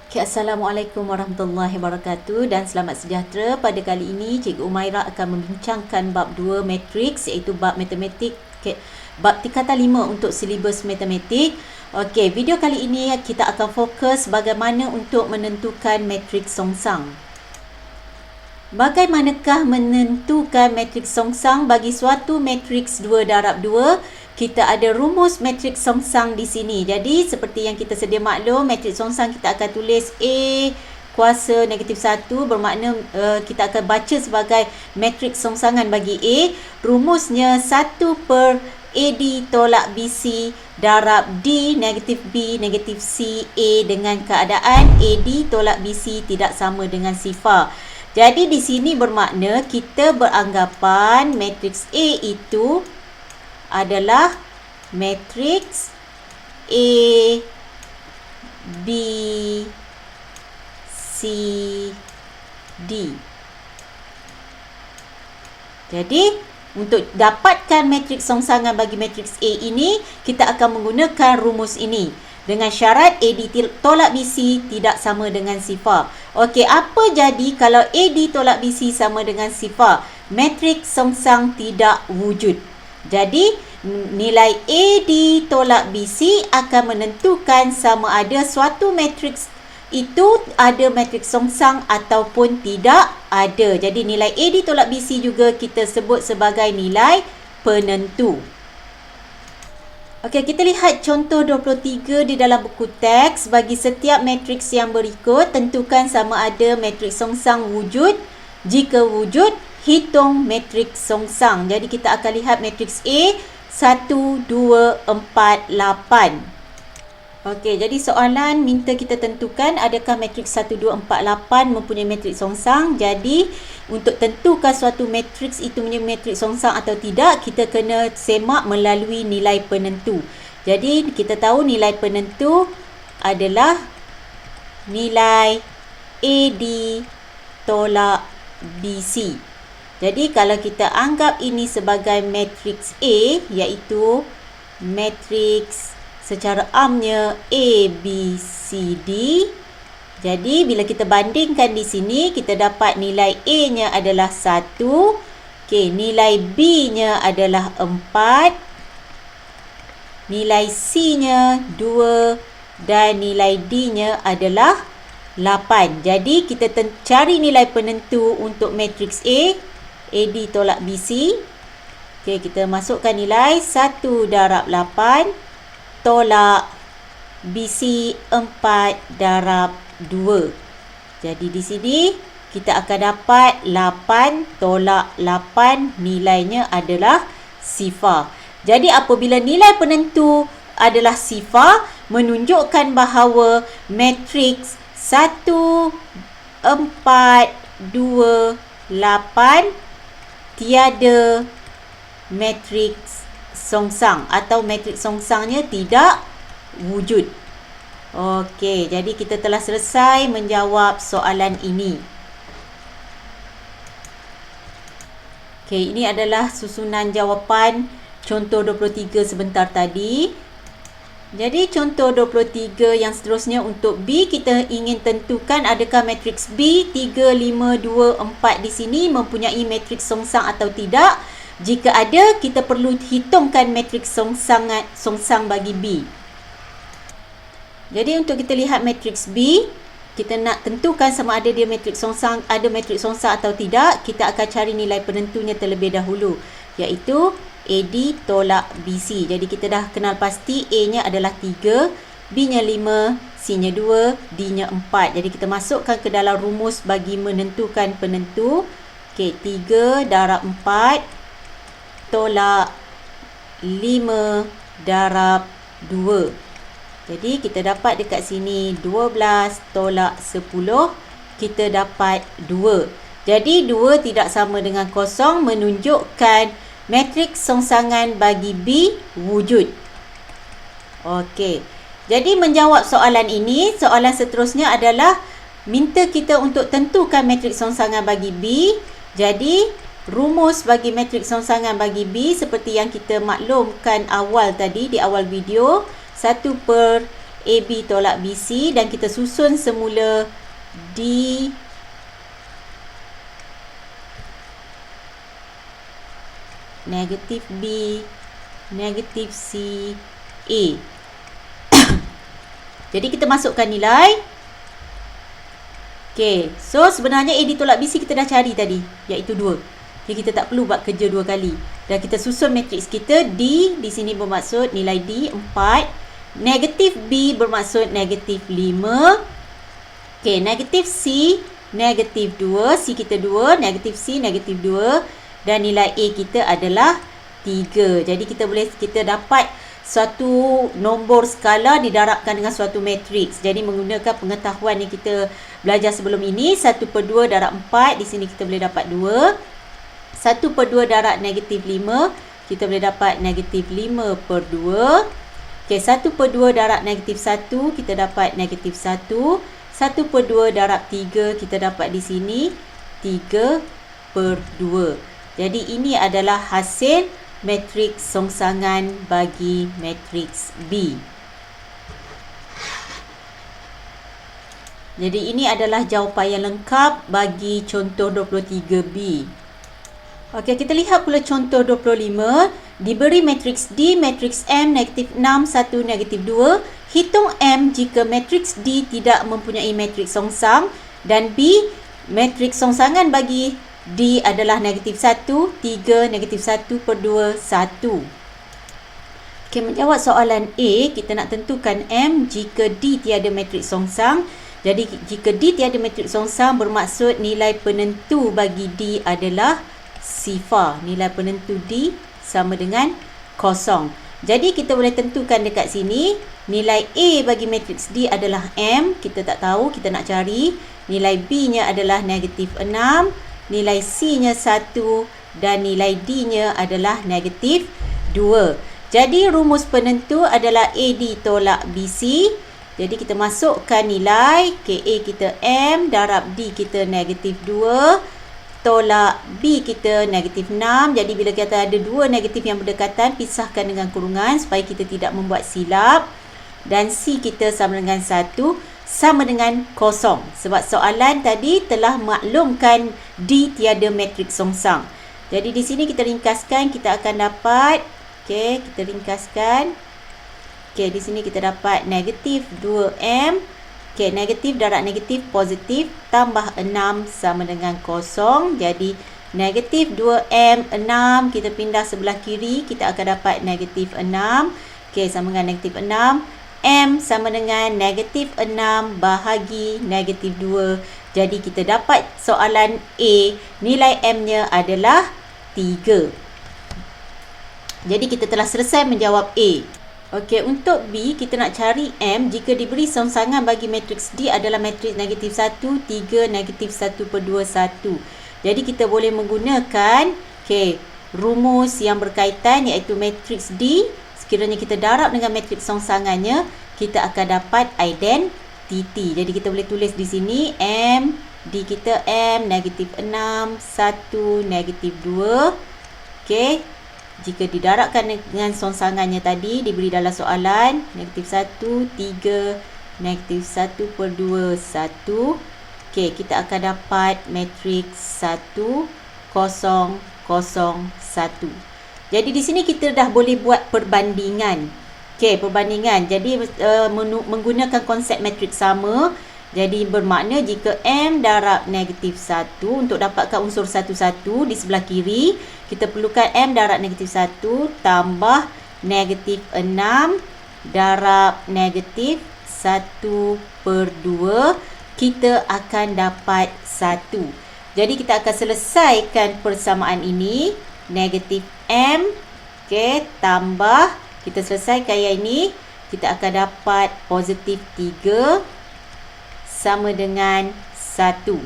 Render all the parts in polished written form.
Okay, Assalamualaikum warahmatullahi wabarakatuh dan selamat sejahtera. Pada kali ini Cikgu Umairah akan membincangkan bab 2 matriks, iaitu bab matematik, bab tingkatan 5 untuk silibus matematik. Okey, video kali ini kita akan fokus bagaimana untuk menentukan matriks songsang. Bagaimanakah menentukan matriks songsang bagi suatu matriks 2 darab 2? Kita ada rumus matriks songsang di sini. Jadi seperti yang kita sedia maklum, matriks songsang kita akan tulis A kuasa negatif 1 bermakna kita akan baca sebagai matriks songsangan bagi A. Rumusnya 1 per AD tolak BC darab D negatif B negatif C A dengan keadaan AD tolak BC tidak sama dengan sifar. Jadi di sini bermakna kita beranggapan matriks A itu adalah matriks A, B, C, D. Jadi untuk dapatkan matriks songsangan bagi matriks A ini, kita akan menggunakan rumus ini dengan syarat AD tolak BC tidak sama dengan sifar. Okey, apa jadi kalau AD tolak BC sama dengan sifar? Matriks songsang tidak wujud. Jadi, nilai AD tolak BC akan menentukan sama ada suatu matriks itu ada matriks songsang ataupun tidak ada. Jadi, nilai AD tolak BC juga kita sebut sebagai nilai penentu. Okey, kita lihat contoh 23 di dalam buku teks. Bagi setiap matriks yang berikut, tentukan sama ada matriks songsang wujud. Jika wujud, hitung matriks songsang. Jadi kita akan lihat matriks A 1, 2, 4, 8. Okey, jadi soalan minta kita tentukan adakah matriks 1, 2, 4, 8 mempunyai matriks songsang. Jadi untuk tentukan suatu matriks itu mempunyai matriks songsang atau tidak, kita kena semak melalui nilai penentu. Jadi kita tahu nilai penentu adalah nilai AD tolak BC. Jadi kalau kita anggap ini sebagai matriks A, iaitu matriks secara amnya A, B, C, D. Jadi bila kita bandingkan di sini, kita dapat nilai A-nya adalah 1. Okey, nilai B-nya adalah 4. Nilai C-nya 2 dan nilai D-nya adalah 8. Jadi kita cari nilai penentu untuk matriks A, AD tolak BC. Okey, kita masukkan nilai 1 darab 8 tolak BC 4 darab 2. Jadi di sini kita akan dapat 8 tolak 8, nilainya adalah sifar. Jadi apabila nilai penentu adalah sifar, menunjukkan bahawa matriks 1, 4, 2, 8 tiada matriks songsang atau matriks songsangnya tidak wujud. Okey, jadi kita telah selesai menjawab soalan ini. Okey, ini adalah susunan jawapan contoh 23 sebentar tadi. Jadi contoh 23 yang seterusnya untuk B, kita ingin tentukan adakah matriks B 3, 5, 2, 4 di sini mempunyai matriks songsang atau tidak. Jika ada, kita perlu hitungkan matriks songsang bagi B. Jadi untuk kita lihat matriks B, kita nak tentukan sama ada dia matriks songsang, ada matriks songsang atau tidak, kita akan cari nilai penentunya terlebih dahulu, iaitu AD tolak BC. Jadi kita dah kenal pasti A-nya adalah 3, B-nya 5, C-nya 2, D-nya 4. Jadi kita masukkan ke dalam rumus bagi menentukan penentu. Okey, 3 darab 4 tolak 5 darab 2. Jadi kita dapat dekat sini 12 tolak 10, kita dapat 2. Jadi 2 tidak sama dengan kosong, menunjukkan matriks songsangan bagi B wujud. Okey. Jadi menjawab soalan ini, soalan seterusnya adalah minta kita untuk tentukan matriks songsangan bagi B. Jadi rumus bagi matriks songsangan bagi B seperti yang kita maklumkan awal tadi di awal video, 1 per AB tolak BC, dan kita susun semula D negatif B negatif C A. Jadi kita masukkan nilai. Okey, so sebenarnya A ditolak BC kita dah cari tadi, iaitu 2. Jadi kita tak perlu buat kerja 2 kali. Dan kita susun matriks kita. D di sini bermaksud nilai D 4. Negatif B bermaksud negatif 5. Okey, negatif C negatif 2. C kita 2, negatif C negatif 2. Dan nilai A kita adalah 3. Jadi kita dapat suatu nombor skala didarabkan dengan suatu matriks. Jadi menggunakan pengetahuan yang kita belajar sebelum ini, 1/2 darab 4, di sini kita boleh dapat 2. 1/2 darab negatif 5, kita boleh dapat negatif 5/2. Okey, 1/2 darab negatif 1, kita dapat negatif 1. 1/2 darab 3, kita dapat di sini 3/2. Jadi ini adalah hasil matriks songsangan bagi matriks B. Jadi ini adalah jawapan yang lengkap bagi contoh 23B. Okey, kita lihat pula contoh 25. Diberi matriks D, matriks M, negatif 6, 1, negatif 2. Hitung M jika matriks D tidak mempunyai matriks songsang, dan B, matriks songsangan bagi D adalah negatif 1, 3, negatif 1/2, 1. Okey, menjawab soalan A, kita nak tentukan M jika D tiada matriks songsang. Jadi jika D tiada matriks songsang bermaksud nilai penentu bagi D adalah sifar. Nilai penentu D sama dengan kosong. Jadi kita boleh tentukan dekat sini nilai A bagi matriks D adalah M. Kita tak tahu, kita nak cari. Nilai B nya adalah negatif 6. Nilai C-nya 1 dan nilai D-nya adalah negatif 2. Jadi rumus penentu adalah AD tolak BC. Jadi kita masukkan nilai KA kita M darab D kita negatif 2 tolak B kita negatif 6. Jadi bila kita ada dua negatif yang berdekatan, pisahkan dengan kurungan supaya kita tidak membuat silap. Dan C kita sama dengan 1 sama dengan kosong. Sebab soalan tadi telah maklumkan D tiada matriks songsang. Jadi di sini kita ringkaskan, kita akan dapat, okey, kita ringkaskan. Okey, di sini kita dapat negatif 2M. Okey, negatif darab negatif positif tambah 6 sama dengan kosong. Jadi negatif 2M 6, kita pindah sebelah kiri, kita akan dapat negatif 6. Okey, sama dengan negatif 6. M sama dengan negatif 6 bahagi negatif 2. Jadi kita dapat soalan A, nilai M-nya adalah 3. Jadi kita telah selesai menjawab A. Okey, untuk B, kita nak cari M jika diberi songsangan bagi matriks D adalah matriks negatif 1, 3, negatif 1/2, 1. Jadi kita boleh menggunakan rumus yang berkaitan, iaitu matriks D. Sekiranya kita darab dengan matriks songsangannya, kita akan dapat identiti. Jadi kita boleh tulis di sini M, D kita M, negatif 6, 1, negatif 2. Okey, jika didarabkan dengan songsangannya tadi, diberi dalam soalan, negatif 1, 3, negatif 1/2, 1. Okey, kita akan dapat matriks 1, 0, 0, 1. Jadi di sini kita dah boleh buat perbandingan. Okey, perbandingan. Jadi menggunakan konsep matriks sama. Jadi bermakna jika M darab negatif 1, untuk dapatkan unsur 1, 1 di sebelah kiri, kita perlukan M darab negatif 1 tambah negatif 6 darab negatif 1/2. Kita akan dapat 1. Jadi kita akan selesaikan persamaan ini. Negatif M, okey, tambah, kita selesaikan yang ini, kita akan dapat positif 3 sama dengan 1.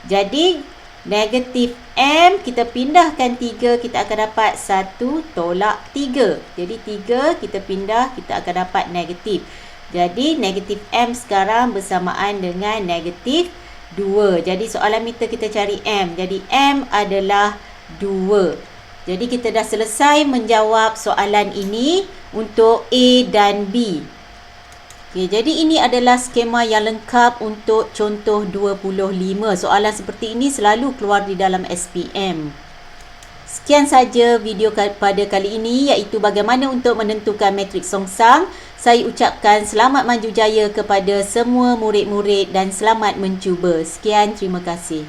Jadi negatif M, kita pindahkan 3, kita akan dapat 1 tolak 3. Jadi 3 kita pindah, kita akan dapat negatif. Jadi negatif M sekarang bersamaan dengan negatif 2. Jadi soalan kita cari M. Jadi M adalah 2. Jadi kita dah selesai menjawab soalan ini untuk A dan B. Okey, jadi ini adalah skema yang lengkap untuk contoh 25. Soalan seperti ini selalu keluar di dalam SPM. Sekian saja video pada kali ini, iaitu bagaimana untuk menentukan matriks songsang. Saya ucapkan selamat maju jaya kepada semua murid-murid dan selamat mencuba. Sekian, terima kasih.